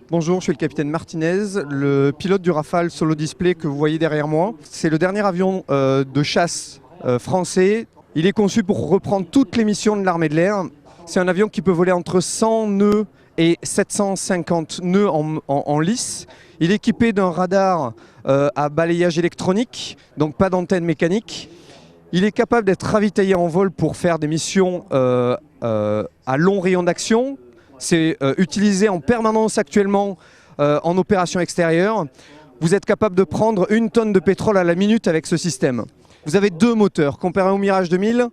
Bonjour, je suis le capitaine Martinez, le pilote du Rafale Solo Display que vous voyez derrière moi. C'est le dernier avion de chasse français. Il est conçu pour reprendre toutes les missions de l'armée de l'air. C'est un avion qui peut voler entre 100 nœuds et 750 nœuds en lice. Il est équipé d'un radar à balayage électronique, donc pas d'antenne mécanique. Il est capable d'être ravitaillé en vol pour faire des missions à long rayon d'action. C'est utilisé en permanence actuellement en opération extérieure. Vous êtes capable de prendre 1 tonne de pétrole à la minute avec ce système. Vous avez 2 moteurs, comparé au Mirage 2000,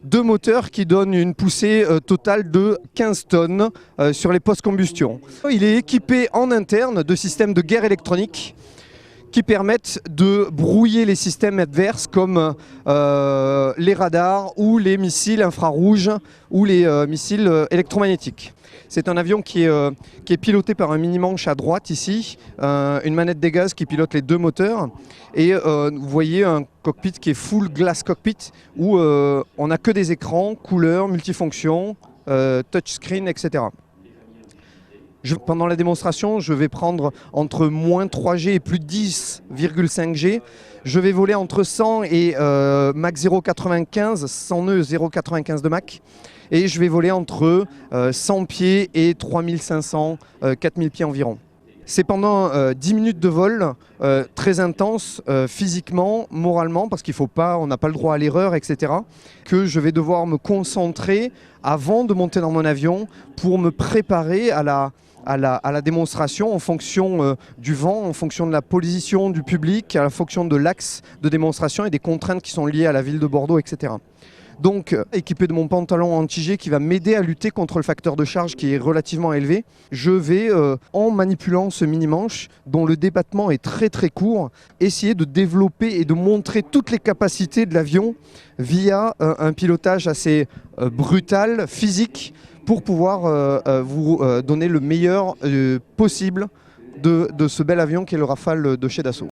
2 moteurs qui donnent une poussée totale de 15 tonnes sur les post-combustion. Il est équipé en interne de systèmes de guerre électronique qui permettent de brouiller les systèmes adverses comme les radars ou les missiles infrarouges ou les missiles électromagnétiques. C'est un avion qui est piloté par un mini-manche à droite ici, une manette des gaz qui pilote les 2 moteurs et vous voyez un cockpit qui est full glass cockpit où on n'a que des écrans, couleurs, multifonctions, touchscreen, etc. Pendant la démonstration, je vais prendre entre moins 3G et plus de 10,5G. Je vais voler entre 100 et Mach 0,95, 100 nœuds 0,95 de Mach. Et je vais voler entre 100 pieds et 3500, 4000 pieds environ. C'est pendant 10 minutes de vol, très intense physiquement, moralement, parce on n'a pas le droit à l'erreur, etc., que je vais devoir me concentrer avant de monter dans mon avion pour me préparer à la démonstration en fonction du vent, en fonction de la position du public, en fonction de l'axe de démonstration et des contraintes qui sont liées à la ville de Bordeaux, etc. Donc, équipé de mon pantalon anti-G qui va m'aider à lutter contre le facteur de charge qui est relativement élevé, je vais, en manipulant ce mini-manche, dont le débattement est très très court, essayer de développer et de montrer toutes les capacités de l'avion via un pilotage assez brutal, physique, pour pouvoir vous donner le meilleur possible de ce bel avion qui est le Rafale de chez Dassault.